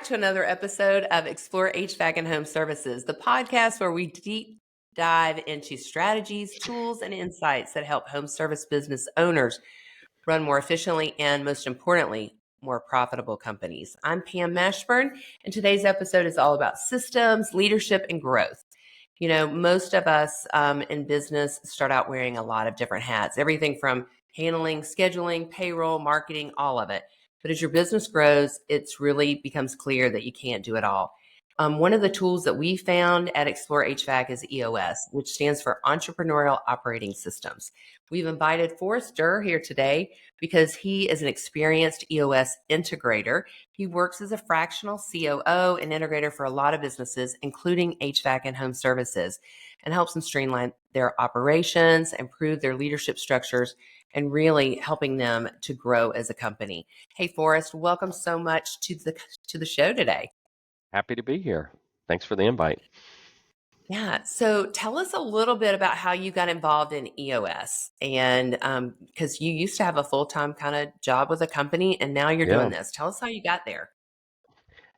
back to another episode of Explore HVAC and Home Services, the podcast where we deep dive into strategies, tools, and insights that help home service business owners run more efficiently and, most importantly, more profitable companies. I'm Pam Mashburn, and today's episode is all about systems, leadership, and growth. You know, most of us in business start out wearing a lot of different hats, everything from handling, scheduling, payroll, marketing, all of it. But as your business grows, it's really becomes clear that you can't do it all. One of the tools that we found at Explore HVAC is EOS, which stands for Entrepreneurial Operating Systems. We've invited Forrest Derr here today because he is an experienced EOS integrator. He works as a fractional COO and integrator for a lot of businesses, including HVAC and home services, and helps them streamline their operations, improve their leadership structures, and really helping them to grow as a company. Hey, Forrest, welcome so much to the show today. Happy to be here. Thanks for the invite. Yeah. So tell us a little bit about how you got involved in EOS, and because you used to have a full-time kind of job with a company and now you're doing this. Tell us how you got there.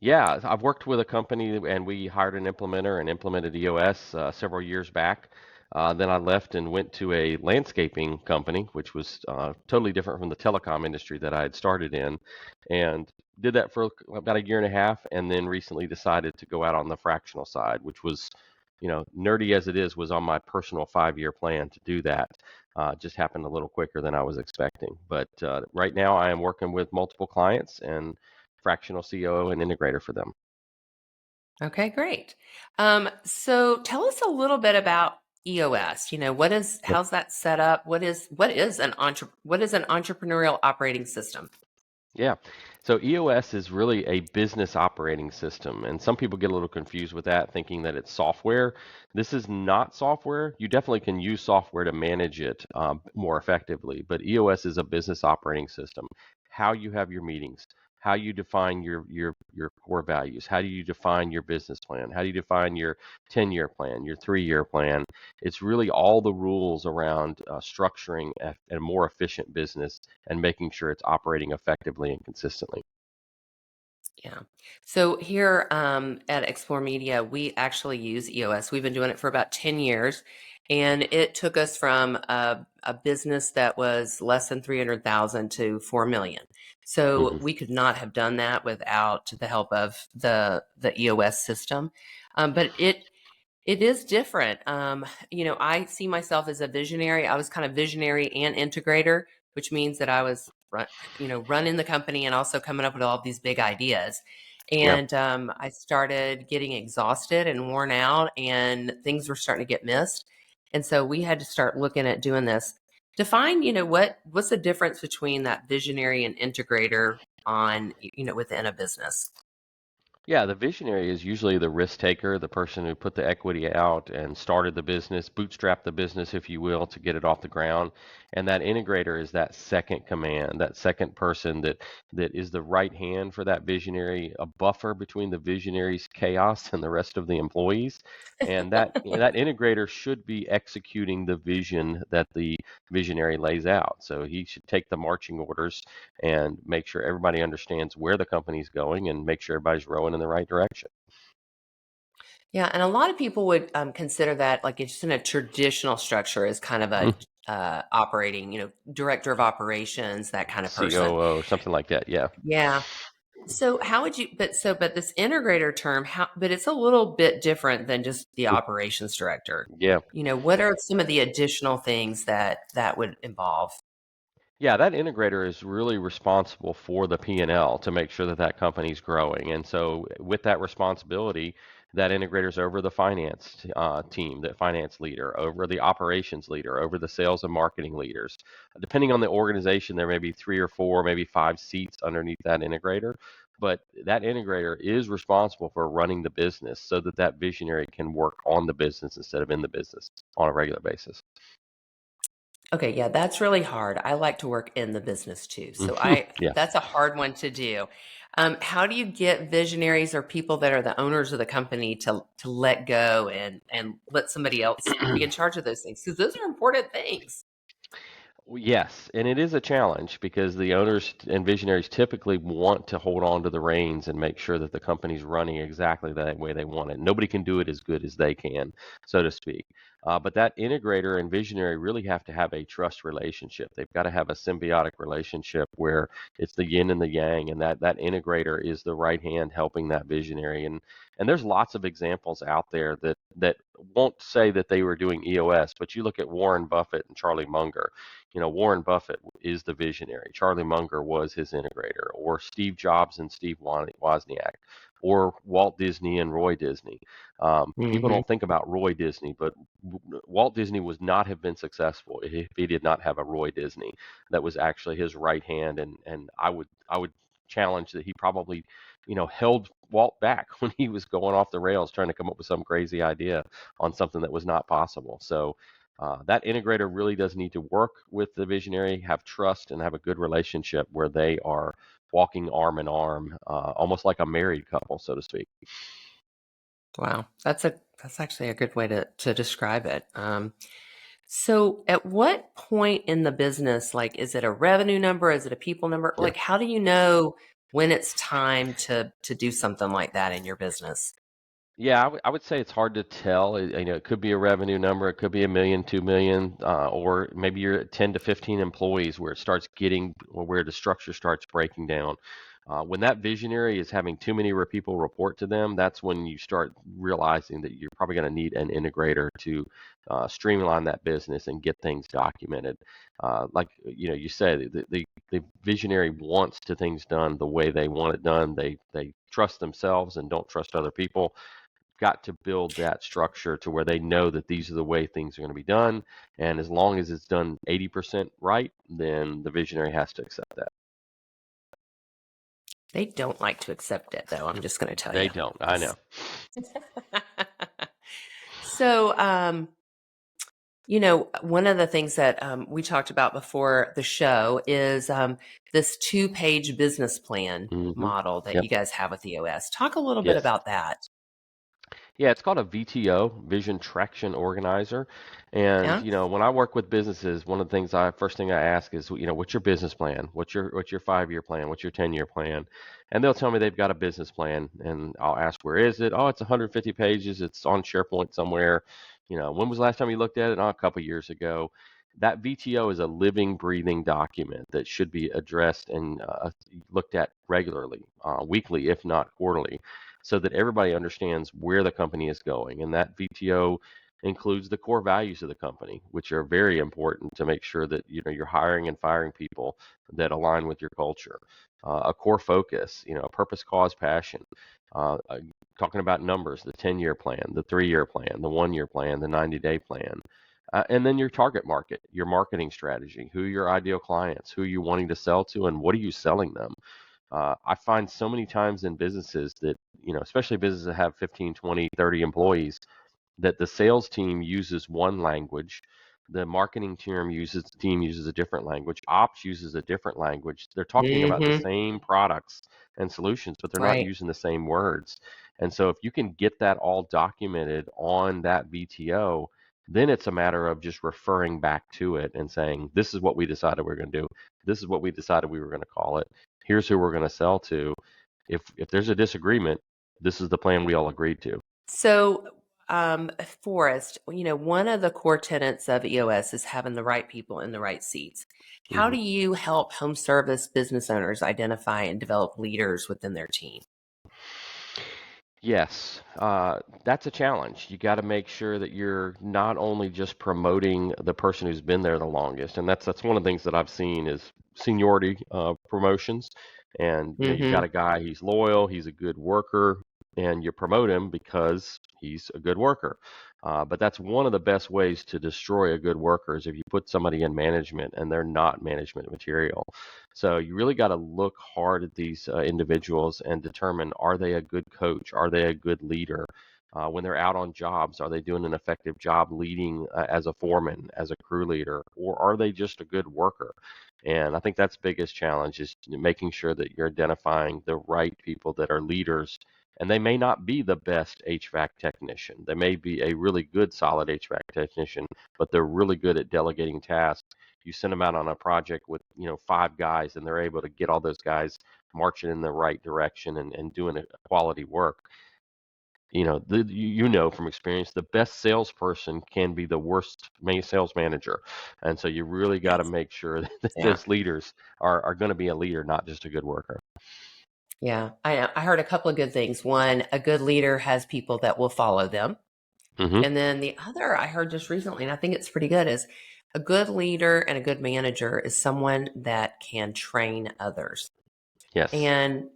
Yeah, I've worked with a company and we hired an implementer and implemented EOS several years back. Then I left and went to a landscaping company, which was totally different from the telecom industry that I had started in, and did that for about a year and a half, and then recently decided to go out on the fractional side, which was, nerdy as it is, was on my personal 5-year plan to do that. Just happened a little quicker than I was expecting. But right now I am working with multiple clients and fractional COO and integrator for them. Okay, great. So tell us a little bit about EOS. You know, how's that set up? What is an entrepreneurial operating system? Yeah. So EOS is really a business operating system, and some people get a little confused with that, thinking that it's software. This is not software. You definitely can use software to manage it more effectively, but EOS is a business operating system. How you have your meetings, how you define your core values, how do you define your business plan, how do you define your 10-year plan, your 3-year plan. It's really all the rules around structuring a more efficient business and making sure it's operating effectively and consistently. Yeah. So here at Explore Media, we actually use EOS. We've been doing it for about 10 years, and it took us from a business that was less than 300,000 to 4 million. So we could not have done that without the help of the EOS system. But it is different. I see myself as a visionary. I was kind of visionary and integrator, which means that I was running the company and also coming up with all these big ideas. And I started getting exhausted and worn out, and things were starting to get missed. And so we had to start looking at doing this. Define, what's the difference between that visionary and integrator within a business? Yeah, the visionary is usually the risk taker, the person who put the equity out and started the business, bootstrapped the business, if you will, to get it off the ground. And that integrator is that second command, that second person that is the right hand for that visionary, a buffer between the visionary's chaos and the rest of the employees. And that integrator should be executing the vision that the visionary lays out. So he should take the marching orders and make sure everybody understands where the company's going and make sure everybody's rowing in the right direction. Yeah, and a lot of people would consider that like it's just in a traditional structure as kind of a operating, director of operations, that kind of person. COO or something like that. Yeah. Yeah. So how would you? But this integrator term, but it's a little bit different than just the operations director. Yeah. What are some of the additional things that would involve? Yeah, that integrator is really responsible for the P&L to make sure that that company's growing. And so with that responsibility, that integrator's over the finance team, the finance leader, over the operations leader, over the sales and marketing leaders. Depending on the organization, there may be 3 or 4, maybe 5 seats underneath that integrator. But that integrator is responsible for running the business so that that visionary can work on the business instead of in the business on a regular basis. Okay, yeah, that's really hard. I like to work in the business too. So Yeah. that's a hard one to do. How do you get visionaries or people that are the owners of the company to let go and let somebody else be in charge of those things? Because those are important things. Well, yes, and it is a challenge because the owners and visionaries typically want to hold on to the reins and make sure that the company's running exactly that way they want it. Nobody can do it as good as they can, so to speak. But that integrator and visionary really have to have a trust relationship. They've got to have a symbiotic relationship where it's the yin and the yang, and that integrator is the right hand helping that visionary. And there's lots of examples out there that won't say that they were doing EOS, but you look at Warren Buffett and Charlie Munger. Warren Buffett is the visionary. Charlie Munger was his integrator, or Steve Jobs and Steve Wozniak, or Walt Disney and Roy Disney. People Hmm. don't think about Roy Disney, but Walt Disney would not have been successful if he did not have a Roy Disney that was actually his right hand. And I would challenge that he probably, held Walt back when he was going off the rails trying to come up with some crazy idea on something that was not possible. So that integrator really does need to work with the visionary, have trust, and have a good relationship where they are walking arm in arm, almost like a married couple, so to speak. Wow, that's actually a good way to describe it. So at what point in the business, like, is it a revenue number? Is it a people number? Yeah. Like, how do you know when it's time to do something like that in your business? Yeah, I would say it's hard to tell. It could be a revenue number, it could be a million, 2 million, or maybe you're at 10 to 15 employees where it starts getting, or where the structure starts breaking down. When that visionary is having too many people report to them, that's when you start realizing that you're probably going to need an integrator to streamline that business and get things documented. Like you said, the visionary wants to things done the way they want it done. They trust themselves and don't trust other people. Got to build that structure to where they know that these are the way things are going to be done. And as long as it's done 80% right, then the visionary has to accept that. They don't like to accept it, though. I'm just going to tell They you. don't. I know. Just so, one of the things that we talked about before the show is this two-page business plan Hmm. model that Yep. you guys have with EOS. Talk a little bit Yes. about that. Yeah, it's called a VTO, Vision Traction Organizer. And Yeah. when I work with businesses, one of the things first thing I ask is, what's your business plan? What's your 5-year plan? What's your 10-year plan? And they'll tell me they've got a business plan, and I'll ask, where is it? Oh, it's 150 pages. It's on SharePoint somewhere. When was the last time you looked at it? Oh, a couple years ago. That VTO is a living, breathing document that should be addressed and looked at regularly, weekly, if not quarterly, so that everybody understands where the company is going. And that VTO includes the core values of the company, which are very important to make sure that you're hiring and firing people that align with your culture. A core focus, purpose, cause, passion. Uh, uh, Talking about numbers, the 10-year plan, the 3-year plan, the 1-year plan, the 90-day plan. And then your target market, your marketing strategy, who are your ideal clients, who are you wanting to sell to, and what are you selling them? I find so many times in businesses that, especially businesses that have 15, 20, 30 employees, that the sales team uses one language, the marketing team uses a different language, ops uses a different language. They're talking about the Hmm. same products and solutions, but they're not Right. using the same words. And so if you can get that all documented on that VTO, then it's a matter of just referring back to it and saying, this is what we decided we are going to do. This is what we decided we were going to call it. Here's who we're going to sell to. If there's a disagreement, this is the plan we all agreed to. So, Forrest, one of the core tenets of EOS is having the right people in the right seats. How Mhm. do you help home service business owners identify and develop leaders within their team? Yes, that's a challenge. You got to make sure that you're not only just promoting the person who's been there the longest, and that's one of the things that I've seen is seniority promotions. And you've got Hmm. a guy, he's loyal, he's a good worker, and you promote him because he's a good worker. But that's one of the best ways to destroy a good worker is if you put somebody in management and they're not management material. So you really got to look hard at these individuals and determine, are they a good coach? Are they a good leader? When they're out on jobs, are they doing an effective job leading as a foreman, as a crew leader, or are they just a good worker? And I think that's the biggest challenge is making sure that you're identifying the right people that are leaders. And they may not be the best HVAC technician. They may be a really good solid HVAC technician, but they're really good at delegating tasks. you send them out on a project with, 5 guys, and they're able to get all those guys marching in the right direction and doing a quality work. From experience, the best salesperson can be the worst sales manager. And so you really got to Yes. make sure that Yeah. those leaders are going to be a leader, not just a good worker. Yeah. I heard a couple of good things. One, a good leader has people that will follow them. Hmm. And then the other I heard just recently, and I think it's pretty good, is a good leader and a good manager is someone that can train others. Yes. And,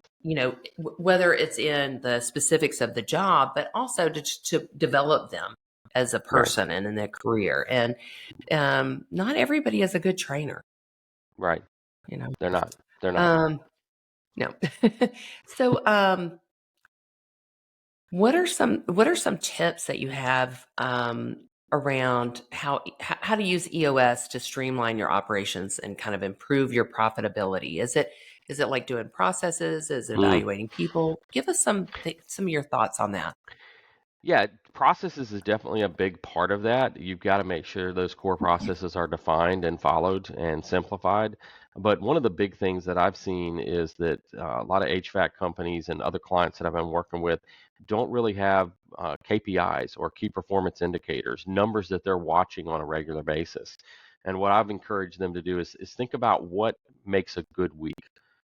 whether it's in the specifics of the job, but also to develop them as a Right. person and in their career. And not everybody is a good trainer, Right. you know. They're not. They're not. Um, no. So, what are some tips that you have around how to use EOS to streamline your operations and kind of improve your profitability? Is it like doing processes? Is it Mm. evaluating people? Give us some of your thoughts on that. Yeah, processes is definitely a big part of that. You've got to make sure those core processes are defined and followed and simplified. But one of the big things that I've seen is that a lot of HVAC companies and other clients that I've been working with don't really have KPIs or key performance indicators, numbers that they're watching on a regular basis. And what I've encouraged them to do is think about what makes a good week.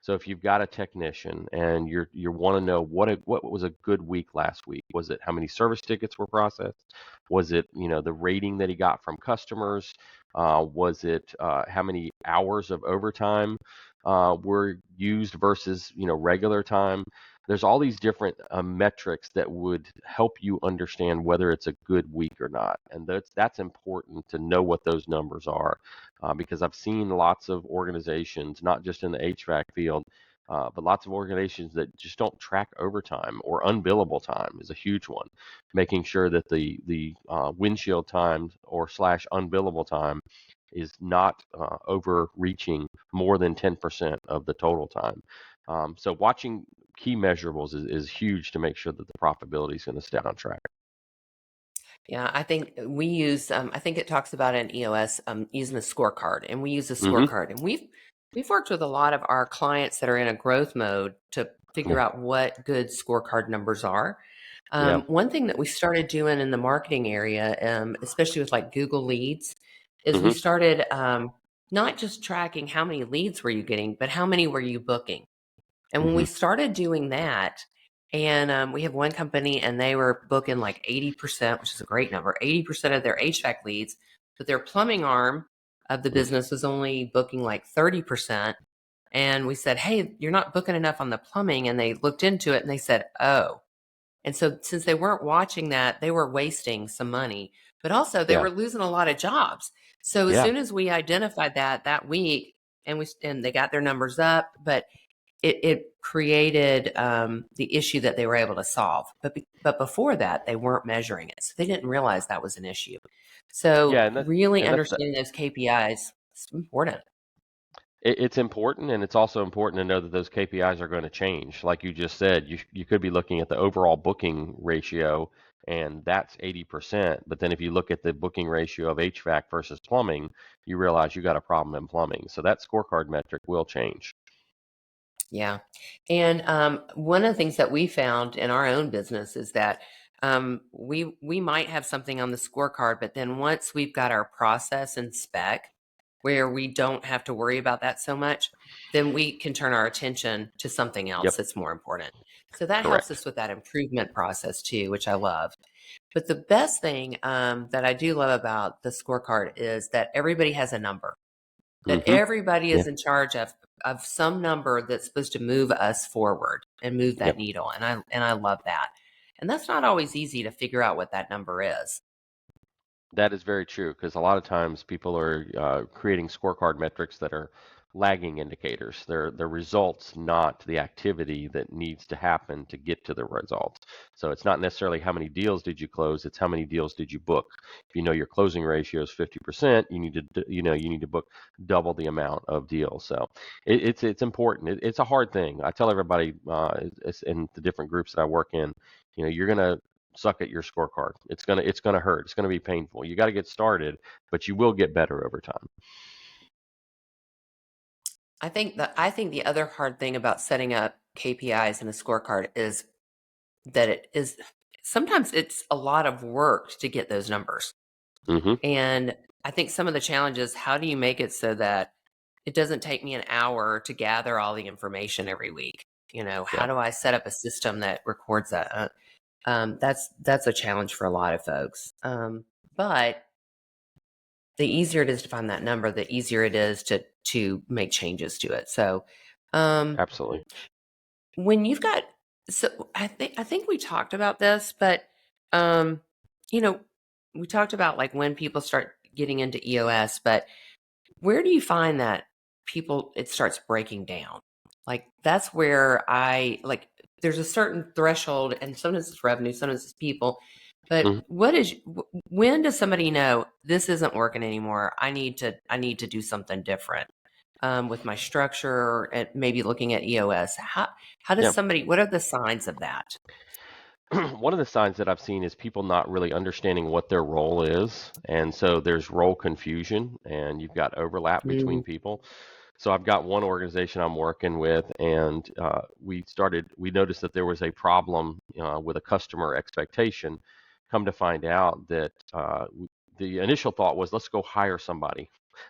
So if you've got a technician and you want to know what was a good week last week, was it how many service tickets were processed? Was it the rating that he got from customers? Was it how many hours of overtime were used versus regular time? There's all these different metrics that would help you understand whether it's a good week or not, and that's important to know what those numbers are, because I've seen lots of organizations, not just in the HVAC field, but lots of organizations that just don't track overtime, or unbillable time is a huge one. Making sure that the windshield time or slash unbillable time is not overreaching more than 10% of the total time. So watching key measurables is huge to make sure that the profitability is going to stay on track. Yeah, I think we use. I think it talks about in EOS using the scorecard, and we use a Hmm. scorecard, and we've worked with a lot of our clients that are in a growth mode to figure Yeah. out what good scorecard numbers are. Yeah. One thing that we started doing in the marketing area, especially with like Google Leads, is we Hmm. started not just tracking how many leads were you getting, but how many were you booking. And when we Hmm. started doing that, and we have one company and they were booking like 80%, which is a great number, 80% of their HVAC leads, but their plumbing arm of the business was only booking like 30%. And we said, hey, you're not booking enough on the plumbing. And they looked into it and they said, oh. And so since they weren't watching that, they were wasting some money, but also they Yeah. were losing a lot of jobs. So as Yeah. soon as we identified that week, and they got their numbers up, but it created the issue that they were able to solve. But before that, they weren't measuring it, so they didn't realize that was an issue. So Yeah. really And that's understanding those KPIs is important. It's important, and it's also important to know that those KPIs are going to change. Like you just said, you could be looking at the overall booking ratio, and that's 80%. But then if you look at the booking ratio of HVAC versus plumbing, you realize you got a problem in plumbing. So that scorecard metric will change. Yeah. And one of the things that we found in our own business is that we might have something on the scorecard, but then once we've got our process and spec where we don't have to worry about that so much, then we can turn our attention to something else Yep. that's more important. So that helps Correct. us with that improvement process too, which I love. But the best thing that I do love about the scorecard is that everybody has a number, that Hmm. everybody Yeah. is in charge of some number that's supposed to move us forward and move that Yep. needle. And I love that. And that's not always easy to figure out what that number is. That is very true, because a lot of times people are creating scorecard metrics that are lagging indicators. They're results, not the activity that needs to happen to get to the results. So it's not necessarily how many deals did you close, it's how many deals did you book. If you know your closing ratio is 50%, you need to book double the amount of deals. So it's important. It's a hard thing. I tell everybody in the different groups that I work in, you're gonna suck at your scorecard. It's gonna hurt. It's gonna be painful. You got to get started, but you will get better over time. I think the other hard thing about setting up KPIs in a scorecard is that it is sometimes it's a lot of work to get those numbers. Hmm. And I think some of the challenges, how do you make it so that it doesn't take me an hour to gather all the information every week? How Yep. do I set up a system that records that? That's a challenge for a lot of folks. But the easier it is to find that number, the easier it is to make changes to it. So, um, Absolutely. when you've got, so I think we talked about this, but um, you know, we talked about like when people start getting into EOS, but where do you find that it starts breaking down? Like that's where there's a certain threshold, and sometimes it's revenue, sometimes it's people. But Mhm. when does somebody know this isn't working anymore? I need to do something different with my structure and maybe looking at EOS. How does Yeah. somebody? What are the signs of that? One of the signs that I've seen is people not really understanding what their role is. And so there's role confusion and you've got overlap between Mm, people. So I've got one organization I'm working with, and we noticed that there was a problem with a customer expectation. Come to find out that the initial thought was, let's go hire somebody.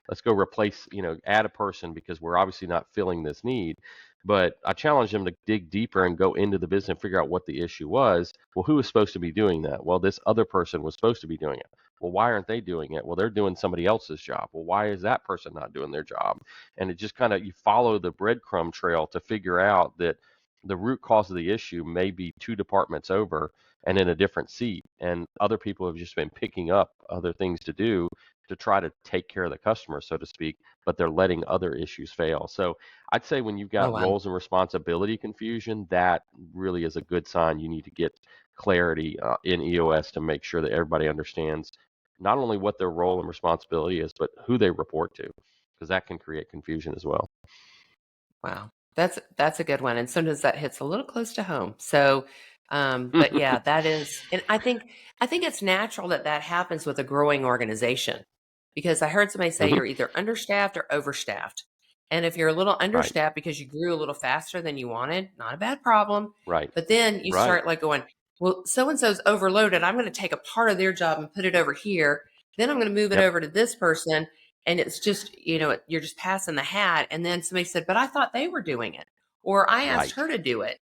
Let's go replace, add a person because we're obviously not filling this need. But I challenged them to dig deeper and go into the business and figure out what the issue was. Well, who was supposed to be doing that? Well, this other person was supposed to be doing it. Well, why aren't they doing it? Well, they're doing somebody else's job. Well, why is that person not doing their job? And it just kind of, you follow the breadcrumb trail to figure out that the root cause of the issue may be two departments over and in a different seat. And other people have just been picking up other things to do to try to take care of the customer, so to speak, but they're letting other issues fail. So I'd say when you've oh got wow, roles and responsibility confusion, that really is a good sign. You need to get clarity in EOS to make sure that everybody understands not only what their role and responsibility is, but who they report to, because that can create confusion as well. wow. That's a good one, and sometimes that hits a little close to home. So, but yeah, that is, and I think it's natural that that happens with a growing organization, because I heard somebody say Hmm. you're either understaffed or overstaffed, and if you're a little Right, understaffed because you grew a little faster than you wanted, not a bad problem. right, But then you right. start like going, well, so and so's overloaded. I'm going to take a part of their job and put it over here. Then I'm going to move it Yep, over to this person, and it's just you're just passing the hat. And then somebody said, but I thought they were doing it, or I asked right. her to do it.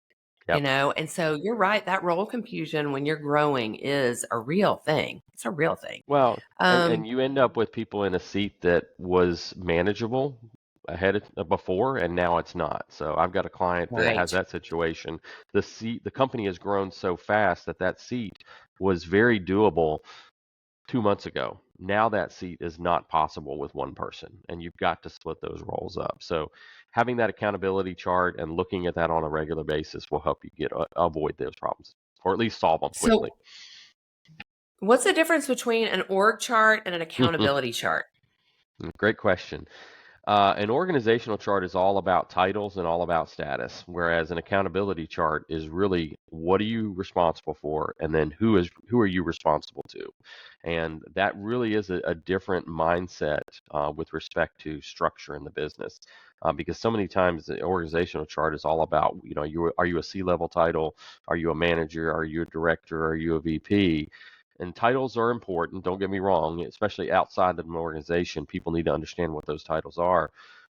Yep. And so you're right, that role confusion when you're growing is a real thing. It's a real thing. Well, and um you end up with people in a seat that was manageable before, and now it's not. So I've got a client that has right. that situation. The company has grown so fast that that seat was very doable 2 months ago. Now that seat is not possible with one person, and you've got to split those roles up. So having that accountability chart and looking at that on a regular basis will help you avoid those problems, or at least solve them quickly. So what's the difference between an org chart and an accountability chart? Great question. An organizational chart is all about titles and all about status, whereas an accountability chart is really what are you responsible for, and then who are you responsible to, and that really is a different mindset with respect to structure in the business, because so many times the organizational chart is all about are you a C-level title, are you a manager, are you a director, are you a VP, and titles are important, don't get me wrong, especially outside of an organization. People need to understand what those titles are.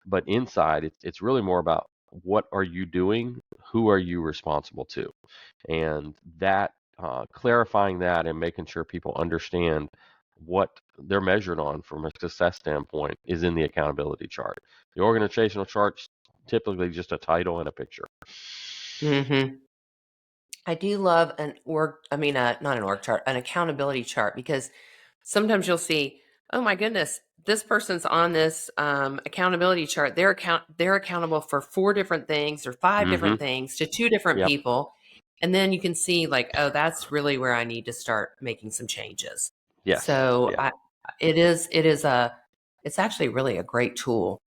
But inside, it's really more about what are you doing? Who are you responsible to? And that, clarifying that and making sure people understand what they're measured on from a success standpoint is in the accountability chart. The organizational chart's typically just a title and a picture. Hmm. I do love not an org chart, an accountability chart, because sometimes you'll see, oh my goodness, this person's on this accountability chart. They're accountable for four different things or five Mm-hmm. different things to two different Yep. people. And then you can see like, oh, that's really where I need to start making some changes. Yes. So Yeah. it's actually really a great tool,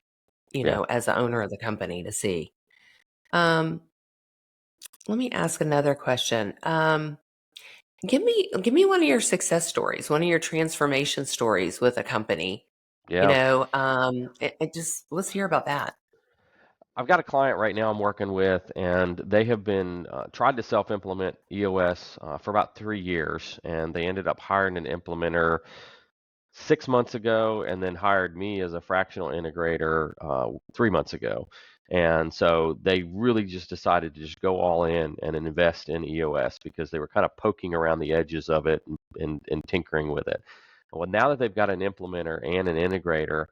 Yeah. as the owner of the company to see. Um, Let me ask another question. Give me one of your success stories, one of your transformation stories with a company. Yeah. Just let's hear about that. I've got a client right now I'm working with, and they have been tried to self-implement EOS for about 3 years, and they ended up hiring an implementer 6 months ago, and then hired me as a fractional integrator 3 months ago. And so they really just decided to just go all in and invest in EOS because they were kind of poking around the edges of it and tinkering with it. Well, now that they've got an implementer and an integrator,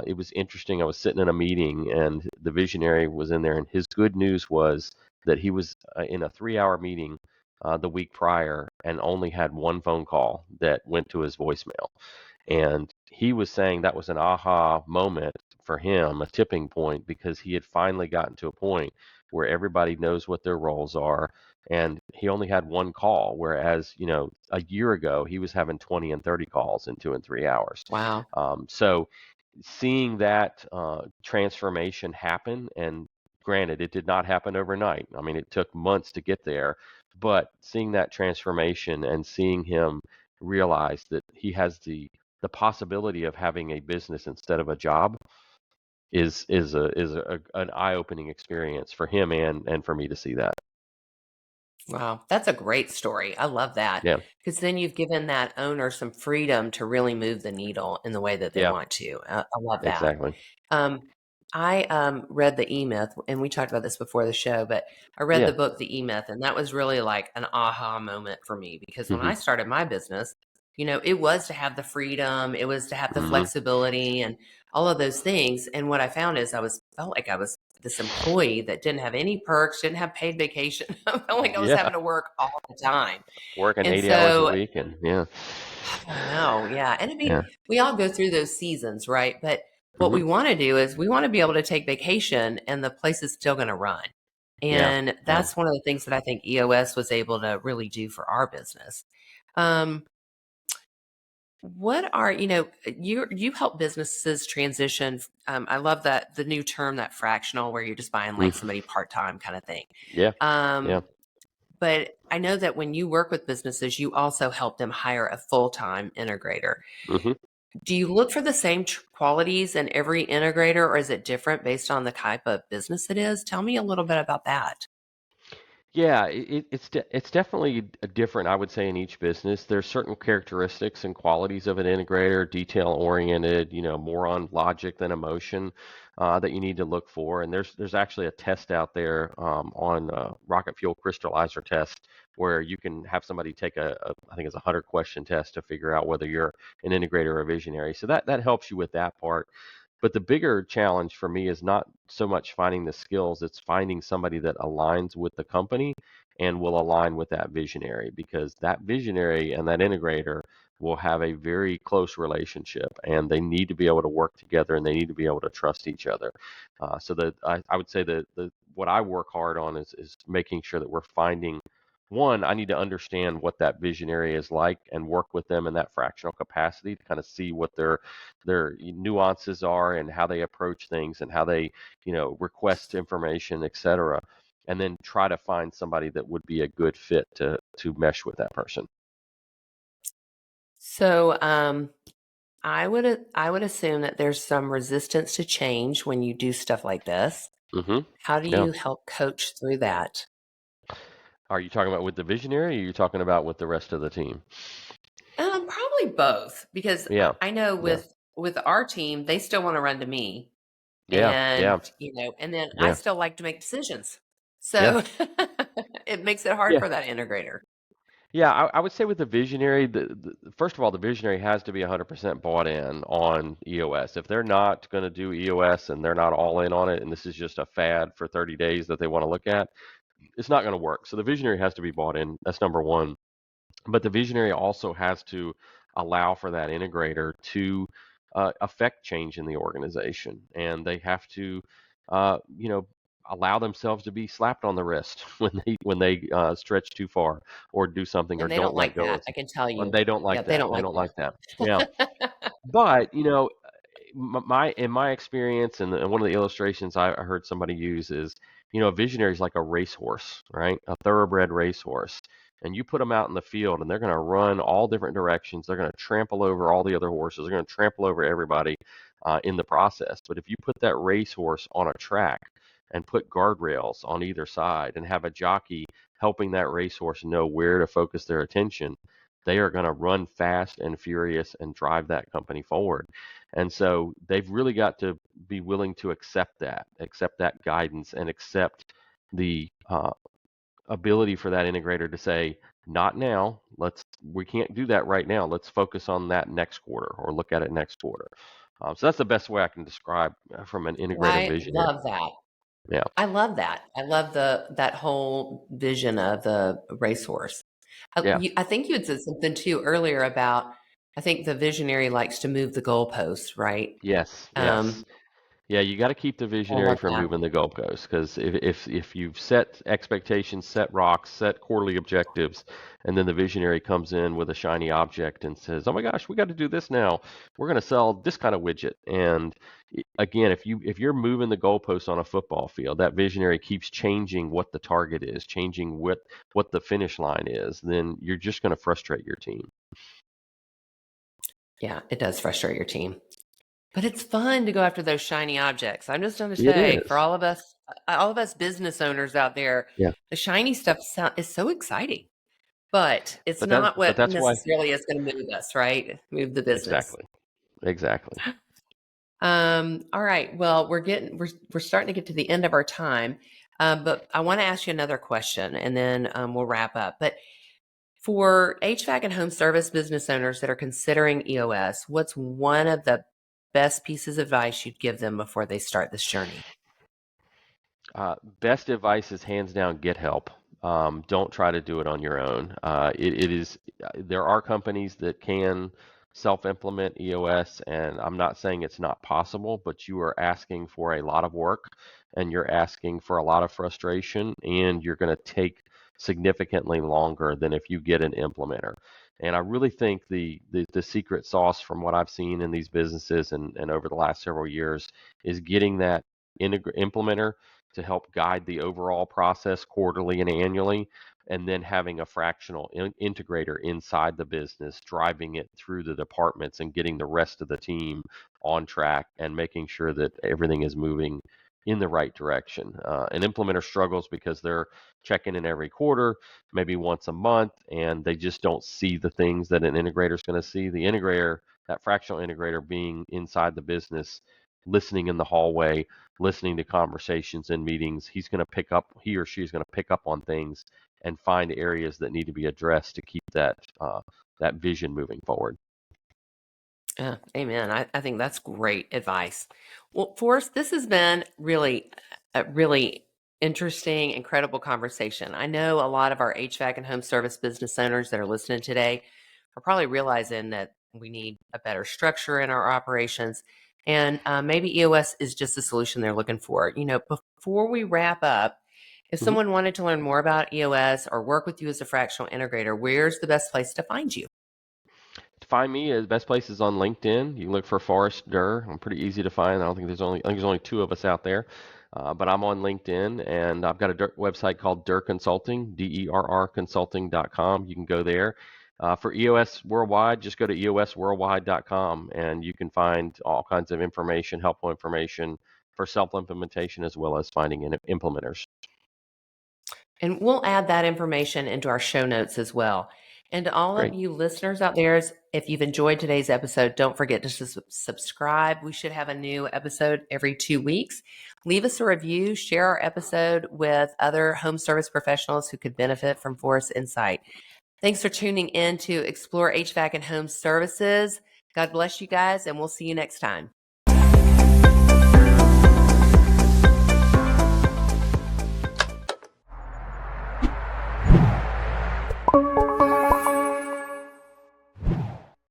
it was interesting. I was sitting in a meeting and the visionary was in there, and his good news was that he was in a 3-hour meeting the week prior and only had one phone call that went to his voicemail. And he was saying that was an aha moment for him, a tipping point, because he had finally gotten to a point where everybody knows what their roles are. And he only had one call, whereas, a year ago, he was having 20 and 30 calls in 2 and 3 hours. Wow. So seeing that transformation happen, and granted, it did not happen overnight. I mean, it took months to get there, but seeing that transformation and seeing him realize that he has the possibility of having a business instead of a job is an eye-opening experience for him and for me to see that. Wow, that's a great story. I love that Yeah, because then you've given that owner some freedom to really move the needle in the way that they yeah, want to. I love that. exactly. Um, I read the E Myth, and we talked about this before the show, but I read Yeah. the book, The E Myth, and that was really like an aha moment for me because when Hmm. I started my business, it was to have the freedom, it was to have the Hmm. flexibility, and all of those things. And what I found is felt like I was this employee that didn't have any perks, didn't have paid vacation. I felt like I was Yeah, having to work all the time. working And 80 hours a so week, and yeah, I know, yeah. And I mean, yeah. we all go through those seasons, right? But what Hmm. we want to do is we want to be able to take vacation and the place is still going to run. Yeah, And yeah. that's one of the things that I think EOS was able to really do for our business. Um, what are, you help businesses transition. I love that the new term, that fractional, where you're just buying like Mm. somebody part-time kind of thing. Yeah, yeah. Um, but I know that when you work with businesses, you also help them hire a full-time integrator. Hmm. Do you look for the same qualities in every integrator, or is it different based on the type of business it is? Tell me a little bit about that. Yeah, it's definitely different, I would say, in each business. There's certain characteristics and qualities of an integrator, detail oriented, more on logic than emotion, that you need to look for. And there's actually a test out there on rocket fuel crystallizer test where you can have somebody take I think it's a 100-question test to figure out whether you're an integrator or a visionary. So that helps you with that part. But the bigger challenge for me is not so much finding the skills, it's finding somebody that aligns with the company and will align with that visionary, because that visionary and that integrator will have a very close relationship, and they need to be able to work together and they need to be able to trust each other. I would say that what I work hard on is making sure that we're finding one. I need to understand what that visionary is like and work with them in that fractional capacity to kind of see what their nuances are and how they approach things and how they, request information, etc. And then try to find somebody that would be a good fit to mesh with that person. So, I would assume that there's some resistance to change when you do stuff like this. Hmm. How do Yeah. you help coach through that? Are you talking about with the visionary, or are you talking about with the rest of the team? Probably both, because I Yeah. I know Yeah. with our team, they still want to run to me, Yeah. and Yeah. and then I Yeah. still like to make decisions. Yeah. So it makes it hard Yeah. for that integrator. Yeah, I would say with the visionary, first of all, the visionary has to be 100% bought in on EOS. If they're not going to do EOS and they're not all in on it, and this is just a fad for 30 days that they want to look at, it's not going to work. So the visionary has to be bought in. That's number one. But the visionary also has to allow for that integrator to affect change in the organization, and they have to, allow themselves to be slapped on the wrist when they stretch too far or do something or And they don't don't let like go that, of I something. can tell And you. they don't Yeah, like they that. don't They like don't like that. Yeah. that. But my in my experience, and one of the illustrations I heard somebody use is, a visionary is like a racehorse, right? A thoroughbred racehorse. And you put them out in the field, and they're going to run all different directions. They're going to trample over all the other horses. They're going to trample over everybody in the process. But if you put that racehorse on a track, and put guardrails on either side and have a jockey helping that racehorse know where to focus their attention, they are going to run fast and furious and drive that company forward. And so they've really got to be willing to accept that guidance, and accept the ability for that integrator to say, not now, we can't do that right now. Let's focus on that next quarter, or look at it next quarter. So that's the best way I can describe from an integrator I visionary. love that. Yeah. I love that. I love that whole vision of the racehorse. Yeah. I think you had said something too earlier about, I think the visionary likes to move the goalposts, right? Yes. Yes. Um, Yeah, you got to keep the I visionary love from that. moving the goalposts, because if you've set expectations, set rocks, set quarterly objectives, and then the visionary comes in with a shiny object and says, "Oh my gosh, we got to do this now. We're going to sell this kind of widget." And again, if you're moving the goalposts on a football field, that visionary keeps changing what the target is, changing what the finish line is, then you're just going to frustrate your team. Yeah, it does frustrate your team. But it's fun to go after those shiny objects. I'm just going to It say, for is. all of us business owners out there, Yeah. the shiny stuff is so exciting. But it's not But what that's why. necessarily is going to move us, right? Move the business. Exactly. Exactly. All right. Well, we're starting to get to the end of our time, but I want to ask you another question, and then we'll wrap up. But for HVAC and home service business owners that are considering EOS, what's one of the best pieces of advice you'd give them before they start this journey? Best advice is hands down, get help. Don't try to do it on your own. It is, there are companies that can self-implement EOS, and I'm not saying it's not possible, but you are asking for a lot of work, and you're asking for a lot of frustration, and you're going to take significantly longer than if you get an implementer. And I really think the secret sauce from what I've seen in these businesses and over the last several years is getting that implementer to help guide the overall process quarterly and annually, and then having a fractional integrator inside the business driving it through the departments and getting the rest of the team on track and making sure that everything is moving in the right direction. An implementer struggles because they're checking in every quarter, maybe once a month, and they just don't see the things that an integrator is going to see. The integrator, that fractional integrator, being inside the business, listening in the hallway, listening to conversations and meetings, he or she is going to pick up on things and find areas that need to be addressed to keep that vision moving forward. Amen. I think that's great advice. Well, Forrest, this has been really a really interesting, incredible conversation. I know a lot of our HVAC and home service business owners that are listening today are probably realizing that we need a better structure in our operations, and maybe EOS is just the solution they're looking for. Before we wrap up, if Mhm. someone wanted to learn more about EOS or work with you as a fractional integrator, where's the best place to find you? To find me, the best place is on LinkedIn. You can look for Forrest Derr. I'm pretty easy to find. I think there's only two of us out there. But I'm on LinkedIn, and I've got a website called Derr Consulting, DERR Consulting.com. You can go there. For EOS Worldwide, just go to eosworldwide.com, and you can find all kinds of information, helpful information for self-implementation, as well as finding implementers. And we'll add that information into our show notes as well. And to all of Great. you listeners out there, if you've enjoyed today's episode, don't forget to subscribe. We should have a new episode every 2 weeks. Leave us a review, share our episode with other home service professionals who could benefit from Forrest's insight. Thanks for tuning in to Explore HVAC and Home Services. God bless you guys, and we'll see you next time.